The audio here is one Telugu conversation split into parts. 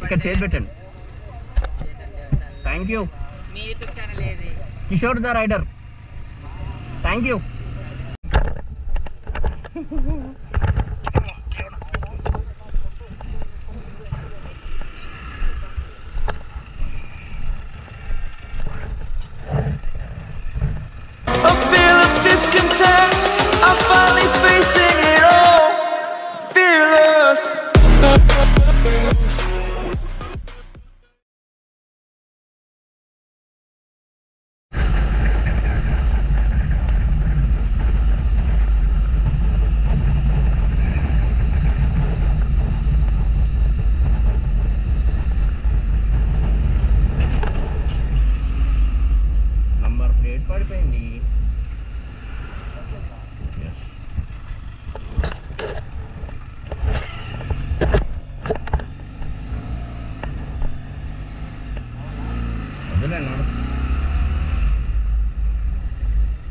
ఇక్కడ చేసి పెట్టండి. Thank you. మీ యూట్యూబ్ ఛానల్ ఏది? Kishore the rider. Thank you.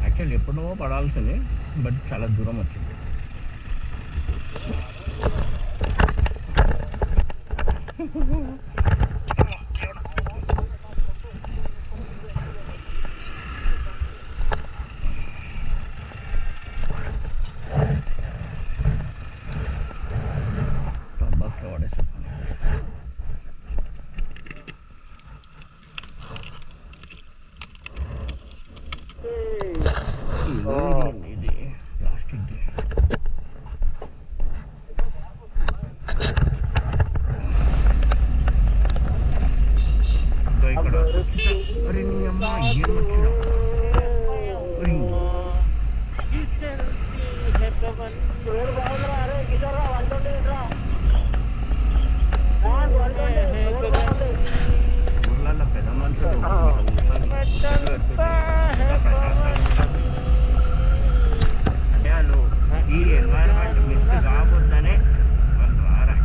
Actually ఎప్పుడో పడాల్సింది, బట్ చాలా దూరం వచ్చింది. బస్లో పడేస్తాను. ఇది ప్లాస్టిక్ డే. ఇక్కడ అరే నీ అమ్మ ఏం వచ్చిన ఊర్లలో పెద్ద మనుషులు ఈ ఎన్వైరన్మెంట్ మిస్ కావద్దనే వాళ్ళు రారా.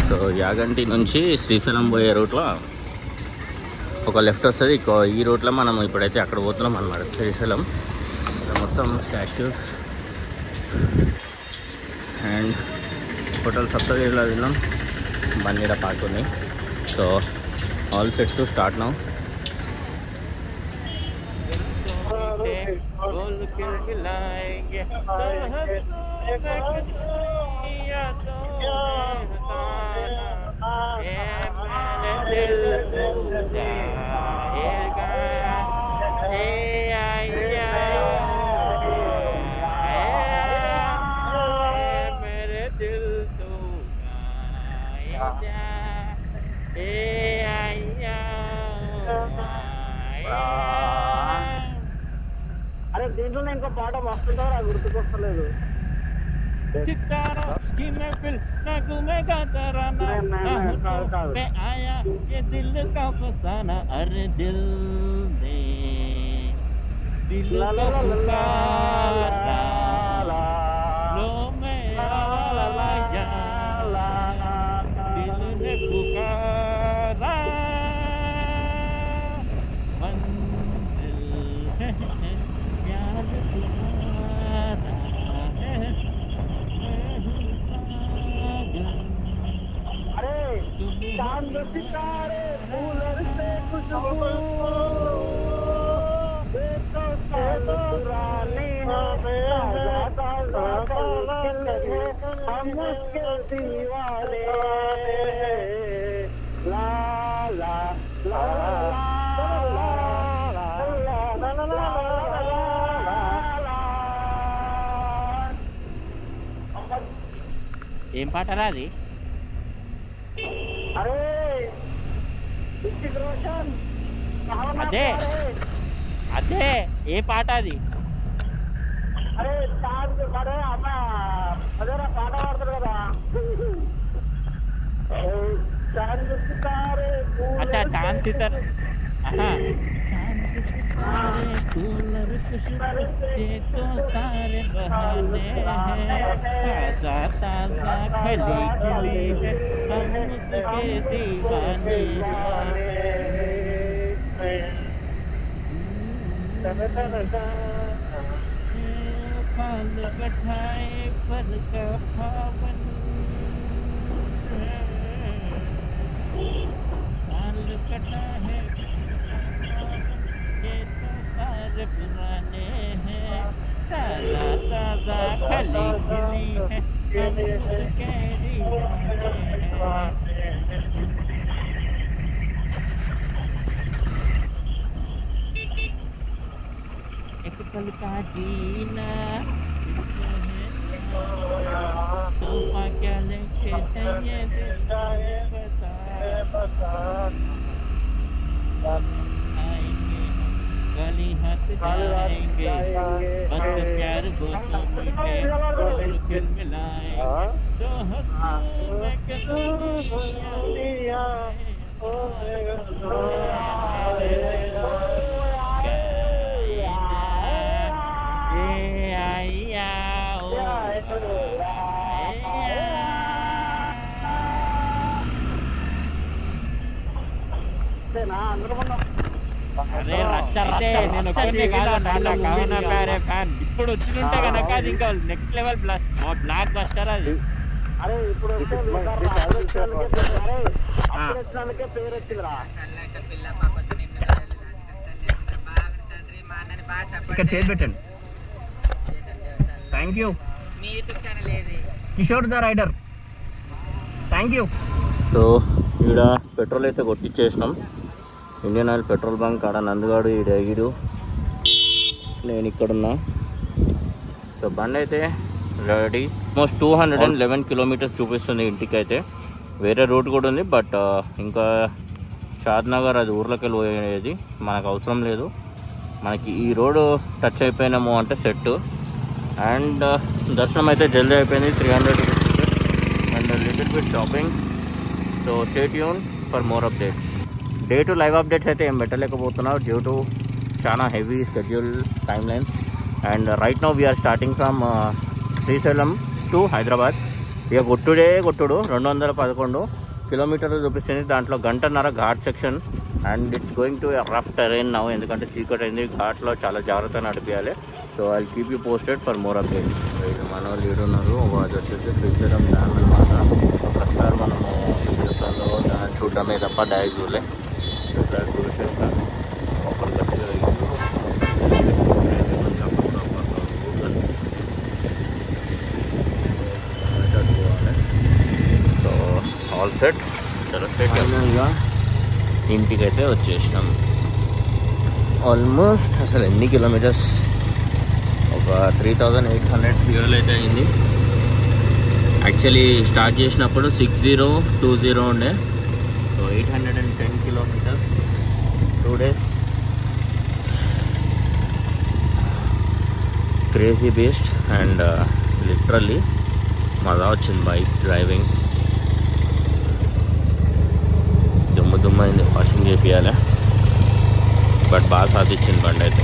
సో యాగంటి నుంచి శ్రీశైలం పోయే రూట్లో ఒక లెఫ్ట్ వస్తుంది. ఈ రూట్లో మనం ఇప్పుడైతే అక్కడ పోతున్నాం అన్నమాట. శ్రీశైలం మొత్తం స్టాచ్యూస్ అండ్ హోటల్ సప్తగిరిలో తిన్నాం. బండిడ పార్క్ ఉంది. So all set to start now. అరే దీంట్లో ఇంకో పాట వస్తుందో నాకు గుర్తుకొస్తలేదు. అరే దిల్ దే దిల్ चांद सितारे फूल से खुशबू पुराने हम उसके दीवाने ला ला ला ఏం పాటరా అది? अरे ऋतिक रोशन అదే ఏ పాట అది? अरे चांद अरे అదేరా పాట పాడతారు కదా చాంద్ సితారే अच्छा चांद सितारे कूलर खुशबू तो सारे बहाने हैं ताजा ताजा खली खली है हम उसके दीवाने फल कठाए फल का पावन फल कटा है ये तो सारे पुराने हैं ताजा ताजा खली खली है हम उसके दीवाने एक पल का जीना तोहफा क्या लेके चाहिए बता आएंगे गली हाथ जाएंगे बस प्यार को तो मीठे और फिर मिलाएंगे तो हंसू मैं के दुनिया అరే రచ్చే నేను ఒక్కనే కాదు కవన ప్యారే ఫ్యాన్ ఇప్పుడు వచ్చింటే కనుక అది ఇంకా నెక్స్ట్ లెవెల్ బ్లాక్ బస్టర్ అది అరే ఇప్పుడు వచ్చినందుకే పేరు వచ్చిందిరా ఇక్కడ చేసి పెట్టండి. Thank you. మీ యూట్యూబ్ ఛానల్ ఏది? Kishore the rider. Thank you. So ఈడ పెట్రోల్ అయితే కొట్టించేసినాం. ఇండియన్ ఆయిల్ పెట్రోల్ బంక్ ఆడ నందుగాడు ఈడ ఈడు నేను ఇక్కడున్నా. సో బండి అయితే రెడీ. ఆల్మోస్ట్ 211 కిలోమీటర్స్ చూపిస్తుంది ఇంటికి అయితే. వేరే రూట్ కూడా ఉంది బట్ ఇంకా షాద్ నగర్ అది ఊర్లోకి వెళ్ళి పోయేది మనకు అవసరం లేదు. మనకి ఈ రోడ్ టచ్ అయిపోయినాము అంటే సెట్. అండ్ దర్శనం అయితే జల్దీ అయిపోయింది. 300 and little bit shopping. So stay tune for more updates. Day two live updates అయితే ఏం పెట్టలేకపోతున్నావు డ్యూ టు చాలా heavy schedule time lines. And right now we are starting from Srisailam to Hyderabad. ఇక కొట్టుడు 211 కిలోమీటర్లు చూపిస్తుంది. దాంట్లో గంటన్నర ghat section. And it's going to rough terrain now, ఎందుకంటే చీకటి అయింది. ఘాట్లో చాలా జాగ్రత్తగా నడిపించాలి. So I keep you posted for more updates. మన వాళ్ళు ఉన్నారు. అది వచ్చేసి శ్రీశైలం డ్యామ్ అనమాట. ఒకసారి మనము జీవితంలో దాన్ని చూడడమే తప్ప డైరెక్ట్ చూడలే. So all set. ఫైనల్గా ఇంటికైతే వచ్చేసినాం. ఆల్మోస్ట్ అసలు ఎన్ని కిలోమీటర్స్, ఒక 3800 ఫ్యూయల్ అయితే అయింది. యాక్చువల్లీ స్టార్ట్ చేసినప్పుడు 6020 ఉండే. So 810 kilometres 2 days. Crazy beast. And literally మజా వచ్చింది బైక్ డ్రైవింగ్. దుమ్ము అయింది, వాషింగ్ చేపియాలి. బట్ బాగా సాధించింది బండి అయితే.